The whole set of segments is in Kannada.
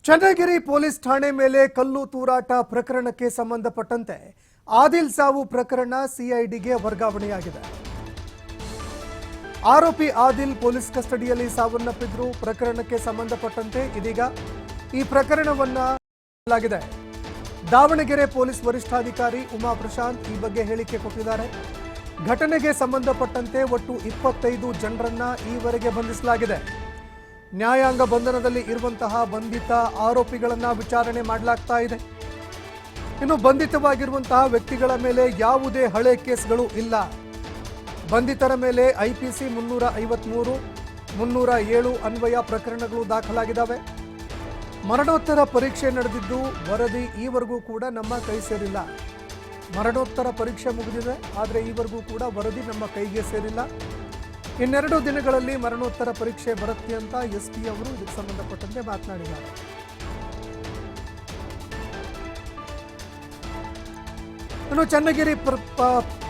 ಚನ್ನಗಿರಿ ಪೊಲೀಸ್ ಠಾಣೆ ಮೇಲೆ ಕಲ್ಲು ತೂರಾಟ ಪ್ರಕರಣಕ್ಕೆ ಸಂಬಂಧಪಟ್ಟಂತೆ ಆದಿಲ್ ಸಾವು ಪ್ರಕರಣ ಸಿಐಡಿಗೆ ವರ್ಗಾವಣೆಯಾಗಿದೆ. ಆರೋಪಿ ಆದಿಲ್ ಪೊಲೀಸ್ ಕಸ್ಟಡಿಯಲ್ಲಿ ಸಾವನ್ನಪ್ಪಿದ್ರು. ಪ್ರಕರಣಕ್ಕೆ ಸಂಬಂಧಪಟ್ಟಂತೆ ಇದೀಗ ಈ ಪ್ರಕರಣವನ್ನ ಲಾಗಿದೆ. ದಾವಣಗೆರೆ ಪೊಲೀಸ್ ವರಿಷ್ಠಾಧಿಕಾರಿ ಉಮಾ ಪ್ರಶಾಂತ್ ಈ ಬಗ್ಗೆ ಹೇಳಿಕೆ ಕೊಟ್ಟಿದ್ದಾರೆ. ಘಟನೆಗೆ ಸಂಬಂಧಪಟ್ಟಂತೆ ಒಟ್ಟು 25 ಜನರನ್ನ ಈವರೆಗೆ ಬಂಧಿಸಲಾಗಿದೆ. ನ್ಯಾಯಾಂಗ ಬಂಧನದಲ್ಲಿ ಇರುವಂತಹ ಬಂಧಿತ ಆರೋಪಿಗಳನ್ನ ವಿಚಾರಣೆ ಮಾಡಲಾಗ್ತಾ ಇದೆ. ಇನ್ನು ಬಂಧಿತವಾಗಿರುವಂತಹ ವ್ಯಕ್ತಿಗಳ ಮೇಲೆ ಯಾವುದೇ ಹಳೆ ಕೇಸ್ಗಳು ಇಲ್ಲ. ಬಂಧಿತರ ಮೇಲೆ ಐಪಿಸಿ 353, 307 ಅನ್ವಯ ಪ್ರಕರಣಗಳು ದಾಖಲಾಗಿದ್ದಾವೆ. ಮರಣೋತ್ತರ ಪರೀಕ್ಷೆ ನಡೆದಿದ್ದು ವರದಿ ಈವರೆಗೂ ಕೂಡ ನಮ್ಮ ಕೈ ಸೇರಿಲ್ಲ. ಮರಣೋತ್ತರ ಪರೀಕ್ಷೆ ಮುಗಿದಿದೆ, ಆದರೆ ಈವರೆಗೂ ಕೂಡ ವರದಿ ನಮ್ಮ ಕೈಗೆ ಸೇರಿಲ್ಲ. ಇನ್ನೆರಡು ದಿನಗಳಲ್ಲಿ ಮರಣೋತ್ತರ ಪರೀಕ್ಷೆ ಬರುತ್ತೆ ಅಂತ ಎಸ್ಪಿ ಅವರು ಇದಕ್ಕೆ ಸಂಬಂಧಪಟ್ಟಂತೆ ಮಾತನಾಡಿದ್ದಾರೆ. ಇನ್ನು ಚನ್ನಗಿರಿ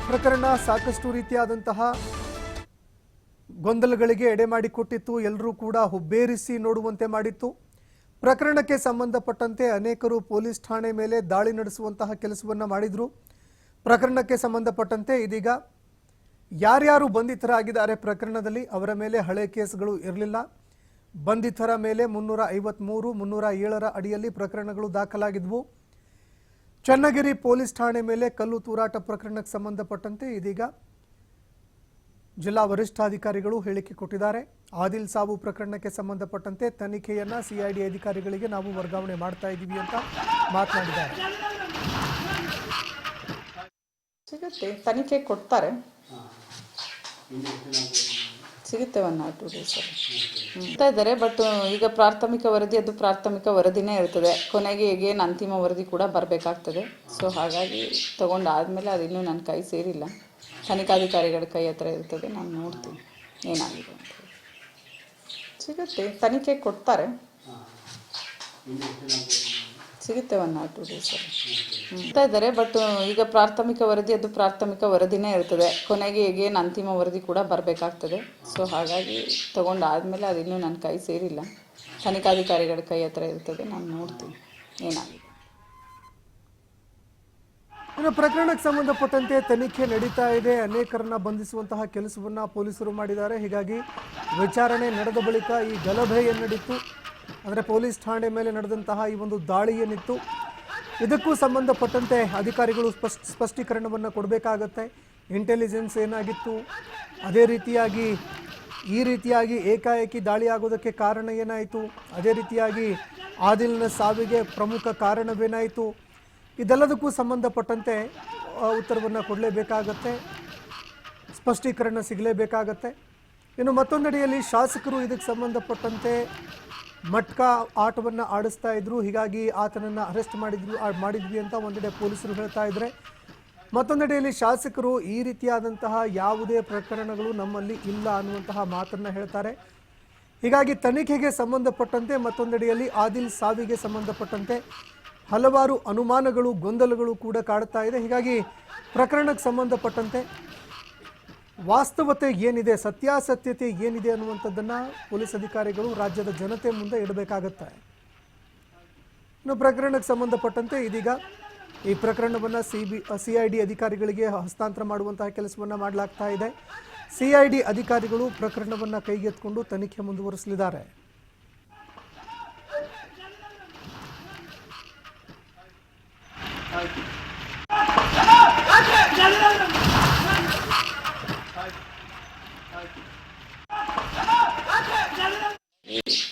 ಪ್ರಕರಣ ಸಾಕಷ್ಟು ರೀತಿಯಾದಂತಹ ಗೊಂದಲಗಳಿಗೆ ಎಡೆ ಮಾಡಿಕೊಟ್ಟಿತ್ತು. ಎಲ್ಲರೂ ಕೂಡ ಹುಬ್ಬೇರಿಸಿ ನೋಡುವಂತೆ ಮಾಡಿತ್ತು. ಪ್ರಕರಣಕ್ಕೆ ಸಂಬಂಧಪಟ್ಟಂತೆ ಅನೇಕರು ಪೊಲೀಸ್ ಠಾಣೆ ಮೇಲೆ ದಾಳಿ ನಡೆಸುವಂತಹ ಕೆಲಸವನ್ನ ಮಾಡಿದ್ರು. ಪ್ರಕರಣಕ್ಕೆ ಸಂಬಂಧಪಟ್ಟಂತೆ ಇದೀಗ ಯಾರ್ಯಾರು ಬಂಧಿತರಾಗಿದ್ದಾರೆ ಪ್ರಕರಣದಲ್ಲಿ ಅವರ ಮೇಲೆ ಹಳೆ ಕೇಸ್ಗಳು ಇರಲಿಲ್ಲ. ಬಂಧಿತರ ಮೇಲೆ 353, 307 ಅಡಿಯಲ್ಲಿ ಪ್ರಕರಣಗಳು ದಾಖಲಾಗಿದ್ವು. ಚನ್ನಗಿರಿ ಪೊಲೀಸ್ ಠಾಣೆ ಮೇಲೆ ಕಲ್ಲು ತೂರಾಟ ಪ್ರಕರಣಕ್ಕೆ ಸಂಬಂಧಪಟ್ಟಂತೆ ಇದೀಗ ಜಿಲ್ಲಾ ವರಿಷ್ಠಾಧಿಕಾರಿಗಳು ಹೇಳಿಕೆ ಕೊಟ್ಟಿದ್ದಾರೆ. ಆದಿಲ್ ಸಾವು ಪ್ರಕರಣಕ್ಕೆ ಸಂಬಂಧಪಟ್ಟಂತೆ ತನಿಖೆಯನ್ನ ಸಿಐಡಿ ಅಧಿಕಾರಿಗಳಿಗೆ ನಾವು ವರ್ಗಾವಣೆ ಮಾಡ್ತಾ ಇದ್ದೀವಿ ಅಂತ ಮಾತನಾಡಿದ್ದಾರೆ. ಸಿಗುತ್ತೆ, ತನಿಖೆ ಕೊಡ್ತಾರೆ, ಸಿಗುತ್ತೆ 1 or 2 days ಅಂತ ಇದ್ದಾರೆ. ಬಟ್ ಈಗ ಪ್ರಾಥಮಿಕ ವರದಿ ಅದು ಪ್ರಾಥಮಿಕ ವರದಿನೇ ಇರ್ತದೆ. ಕೊನೆಗೆ ಈಗೇನು ಅಂತಿಮ ವರದಿ ಕೂಡ ಬರಬೇಕಾಗ್ತದೆ. ಸೊ ಹಾಗಾಗಿ ತೊಗೊಂಡಾದ್ಮೇಲೆ ಅದು ಇನ್ನೂ ನನ್ನ ಕೈ ಸೇರಿಲ್ಲ. ತನಿಖಾಧಿಕಾರಿಗಳ ಕೈ ಹತ್ರ ಇರ್ತದೆ, ನಾನು ನೋಡ್ತೀನಿ ಏನಾಗಿದೆ ಅಂತ. ಸಿಗುತ್ತೆ, ತನಿಖೆ ಕೊಡ್ತಾರೆ, ಸಿಗುತ್ತೆ 1 or 2 days ಅಂತ ಇದ್ದಾರೆ. ಬಟ್ ಈಗ ಪ್ರಾಥಮಿಕ ವರದಿ ಅದು ಪ್ರಾಥಮಿಕ ವರದಿನೇ ಇರ್ತದೆ. ಕೊನೆಗೆ ಈಗೇನು ಅಂತಿಮ ವರದಿ ಕೂಡ ಬರಬೇಕಾಗ್ತದೆ. ಸೊ ಹಾಗಾಗಿ ತೊಗೊಂಡಾದ್ಮೇಲೆ ಅದು ಇನ್ನೂ ನನ್ನ ಕೈ ಸೇರಿಲ್ಲ. ತನಿಖಾಧಿಕಾರಿಗಳ ಕೈ ಹತ್ರ ಇರ್ತದೆ, ನಾನು ನೋಡ್ತೀನಿ ಏನಾಗಿದೆ. ಇನ್ನು ಪ್ರಕರಣಕ್ಕೆ ಸಂಬಂಧಪಟ್ಟಂತೆ ತನಿಖೆ ನಡೀತಾ ಇದೆ. ಅನೇಕರನ್ನ ಬಂಧಿಸುವಂತಹ ಕೆಲಸವನ್ನ ಪೊಲೀಸರು ಮಾಡಿದ್ದಾರೆ. ಹೀಗಾಗಿ ವಿಚಾರಣೆ ನಡೆದ ಬಳಿಕ ಈ ಗಲಭೆ ಏನಿತ್ತು, ಅಂದರೆ ಪೊಲೀಸ್ ಠಾಣೆ ಮೇಲೆ ನಡೆದಂತಹ ಈ ಒಂದು ದಾಳಿ ಏನಿತ್ತು, ಇದಕ್ಕೂ ಸಂಬಂಧಪಟ್ಟಂತೆ ಅಧಿಕಾರಿಗಳು ಸ್ಪಷ್ಟೀಕರಣವನ್ನು ಕೊಡಬೇಕಾಗತ್ತೆ. ಇಂಟೆಲಿಜೆನ್ಸ್ ಏನಾಗಿತ್ತು, ಅದೇ ರೀತಿಯಾಗಿ ಈ ರೀತಿಯಾಗಿ ಏಕಾಏಕಿ ದಾಳಿ ಆಗೋದಕ್ಕೆ ಕಾರಣ ಏನಾಯಿತು, ಅದೇ ರೀತಿಯಾಗಿ ಆದಿಲ್ನ ಸಾವಿಗೆ ಪ್ರಮುಖ ಕಾರಣವೇನಾಯಿತು, ಇದೆಲ್ಲದಕ್ಕೂ ಸಂಬಂಧಪಟ್ಟಂತೆ ಉತ್ತರವನ್ನು ಕೊಡಲೇಬೇಕಾಗತ್ತೆ, ಸ್ಪಷ್ಟೀಕರಣ ಸಿಗಲೇಬೇಕಾಗತ್ತೆ. ಇನ್ನು ಮತ್ತೊಂದೆಡೆಯಲ್ಲಿ ಶಾಸಕರು ಇದಕ್ಕೆ ಸಂಬಂಧಪಟ್ಟಂತೆ ಮಟ್ಕ ಆಟವನ್ನು ಆಡಿಸ್ತಾ ಇದ್ರು. ಹೀಗಾಗಿ ಆತನನ್ನು ಅರೆಸ್ಟ್ ಮಾಡಿದ್ವಿ ಅಂತ ಒಂದೆಡೆ ಪೊಲೀಸರು ಹೇಳ್ತಾ ಇದ್ದಾರೆ. ಮತ್ತೊಂದೆಡೆಯಲ್ಲಿ ಶಾಸಕರು ಈ ರೀತಿಯಾದಂತಹ ಯಾವುದೇ ಪ್ರಕರಣಗಳು ನಮ್ಮಲ್ಲಿ ಇಲ್ಲ ಅನ್ನುವಂತಹ ಮಾತನ್ನು ಹೇಳ್ತಾರೆ. ಹೀಗಾಗಿ ತನಿಖೆಗೆ ಸಂಬಂಧಪಟ್ಟಂತೆ ಮತ್ತೊಂದೆಡೆಯಲ್ಲಿ ಆದಿಲ್ ಸಾವಿಗೆ ಸಂಬಂಧಪಟ್ಟಂತೆ ಹಲವಾರು ಅನುಮಾನಗಳು, ಗೊಂದಲಗಳು ಕೂಡ ಕಾಡ್ತಾ ಇದೆ. ಹೀಗಾಗಿ ಪ್ರಕರಣಕ್ಕೆ ಸಂಬಂಧಪಟ್ಟಂತೆ ವಾಸ್ತವತೆ ಏನಿದೆ, ಸತ್ಯಾಸತ್ಯತೆ ಏನಿದೆ ಅನ್ನುವಂಥದ್ದನ್ನು ಪೊಲೀಸ್ ಅಧಿಕಾರಿಗಳು ರಾಜ್ಯದ ಜನತೆ ಮುಂದೆ ಇಡಬೇಕಾಗತ್ತೆ. ಇನ್ನು ಪ್ರಕರಣಕ್ಕೆ ಸಂಬಂಧಪಟ್ಟಂತೆ ಇದೀಗ ಈ ಪ್ರಕರಣವನ್ನು ಸಿಐಡಿ ಅಧಿಕಾರಿಗಳಿಗೆ ಹಸ್ತಾಂತರ ಮಾಡುವಂತಹ ಕೆಲಸವನ್ನು ಮಾಡಲಾಗ್ತಾ ಇದೆ. ಸಿಐಡಿ ಅಧಿಕಾರಿಗಳು ಪ್ರಕರಣವನ್ನು ಕೈಗೆತ್ತಿಕೊಂಡು ತನಿಖೆ ಮುಂದುವರಿಸಲಿದ್ದಾರೆ.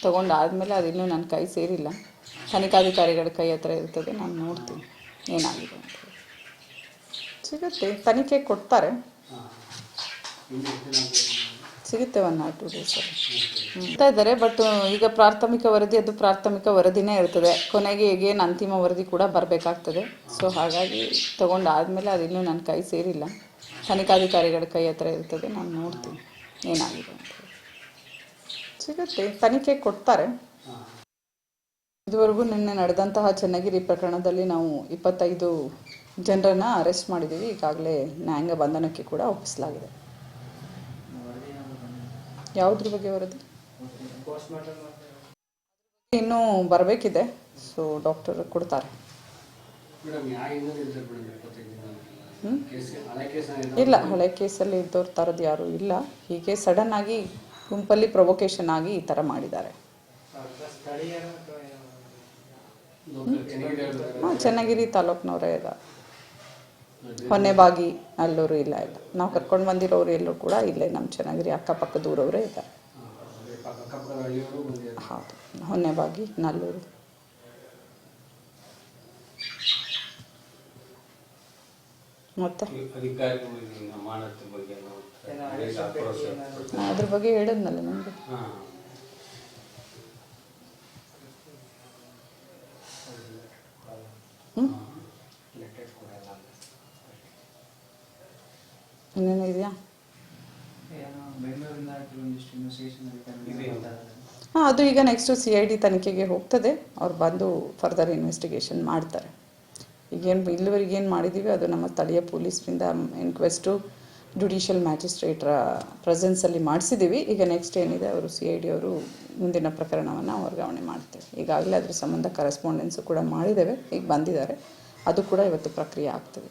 ತೊಗೊಂಡಾದ್ಮೇಲೆ ಅದು ಇನ್ನೂ ನನ್ನ ಕೈ ಸೇರಿಲ್ಲ. ತನಿಖಾಧಿಕಾರಿಗಳ ಕೈ ಹತ್ರ ಇರ್ತದೆ, ನಾನು ನೋಡ್ತೀನಿ ಏನಾಗಿದೆ ಅಂತ. ಸಿಗುತ್ತೆ, ತನಿಖೆ ಕೊಡ್ತಾರೆ, ಸಿಗುತ್ತೆ 1 or 2 days ಅಂತ ಇದ್ದಾರೆ. ಬಟ್ ಈಗ ಪ್ರಾಥಮಿಕ ವರದಿ ಅದು ಪ್ರಾಥಮಿಕ ವರದಿನೇ ಇರ್ತದೆ. ಕೊನೆಗೆ ಈಗೇನು ಅಂತಿಮ ವರದಿ ಕೂಡ ಬರಬೇಕಾಗ್ತದೆ. ಸೊ ಹಾಗಾಗಿ ತೊಗೊಂಡಾದ್ಮೇಲೆ ಅದು ಇನ್ನೂ ನನ್ನ ಕೈ ಸೇರಿಲ್ಲ. ತನಿಖಾಧಿಕಾರಿಗಳ ಕೈ ಹತ್ರ ಇರ್ತದೆ, ನಾನು ನೋಡ್ತೀನಿ ಏನಾಗಿದೆ ಅಂತ. ಸಿಗುತ್ತೆ, ತನಿಖೆ ಕೊಡ್ತಾರೆ. ಇದುವರೆಗೂ ನಿನ್ನೆ ನಡೆದಂತಹ ಚನ್ನಗಿರಿ ಪ್ರಕರಣದಲ್ಲಿ ನಾವು 25 ಜನರನ್ನು ಅರೆಸ್ಟ್ ಮಾಡಿದ್ದೀವಿ. ಈಗಾಗಲೇ ನ್ಯಾಯಾಂಗ ಬಂಧನಕ್ಕೆ ಕೂಡ ಒಪ್ಪಿಸಲಾಗಿದೆ. ಯಾವುದ್ರ ಬಗ್ಗೆ ವರದಿ? ಇನ್ನೂ ಬರಬೇಕಿದೆ, ಸೊ ಡಾಕ್ಟರ್ ಕೊಡ್ತಾರೆ. ಇಲ್ಲ, ಹಳೆ ಕೇಸಲ್ಲಿ ಇದ್ದವ್ರ ಥರದ್ದು ಯಾರೂ ಇಲ್ಲ. ಹೀಗೆ ಸಡನ್ ಆಗಿ ಗುಂಪಲ್ಲಿ ಪ್ರೊವೊಕೇಶನ್ ಆಗಿ ಈ ಥರ ಮಾಡಿದ್ದಾರೆ. ಹಾಂ, ಚನ್ನಗಿರಿ ತಾಲೂಕಿನವರೇ ಇದ್ದಾರೆ. ಹೊನ್ನೆಬಾಗಿ ಅಲ್ಲೂರು ಇಲ್ಲ. ನಾವು ಕರ್ಕೊಂಡು ಬಂದಿರೋರು ಎಲ್ಲರೂ ಕೂಡ ಇಲ್ಲೇ ನಮ್ಮ ಚನ್ನಗಿರಿ ಅಕ್ಕಪಕ್ಕದ ಊರವರೇ ಇದ್ದಾರೆ. ಹೌದು, ಹೊನ್ನೆಬಾಗಿ, ನಲ್ಲೂರು. ಮತ್ತೆ ಅದ್ರ ಬಗ್ಗೆ ಹೇಳಿದ್ನಲ್ಲ ನಿಮಗೆ. ಇನ್ನೇನು ಇದೆಯಾ? ಹಾಂ, ಅದು ಈಗ ನೆಕ್ಸ್ಟು CID ತನಿಖೆಗೆ ಹೋಗ್ತದೆ. ಅವ್ರು ಬಂದು ಫರ್ದರ್ ಇನ್ವೆಸ್ಟಿಗೇಷನ್ ಮಾಡ್ತಾರೆ. ಈಗೇನು ಇಲ್ಲಿವರೆಗೆ ಏನು ಮಾಡಿದ್ದೀವಿ ಅದು ನಮ್ಮ ಸ್ಥಳೀಯ ಪೊಲೀಸರಿಂದ ಇನ್ಕ್ವೆಸ್ಟು ಜುಡಿಷಿಯಲ್ ಮ್ಯಾಜಿಸ್ಟ್ರೇಟ್ರ ಪ್ರೆಸೆನ್ಸಲ್ಲಿ ಮಾಡಿಸಿದ್ದೀವಿ. ಈಗ ನೆಕ್ಸ್ಟ್ ಏನಿದೆ ಅವರು CID ಅವರು ಮುಂದಿನ ಪ್ರಕರಣವನ್ನು ವರ್ಗಾವಣೆ ಮಾಡ್ತೇವೆ. ಈಗಾಗಲೇ ಅದ್ರ ಸಂಬಂಧ ಕರೆಸ್ಪಾಂಡೆನ್ಸು ಕೂಡ ಮಾಡಿದ್ದೇವೆ, ಈಗ ಬಂದಿದ್ದಾರೆ. ಅದು ಕೂಡ ಇವತ್ತು ಪ್ರಕ್ರಿಯೆ ಆಗ್ತದೆ.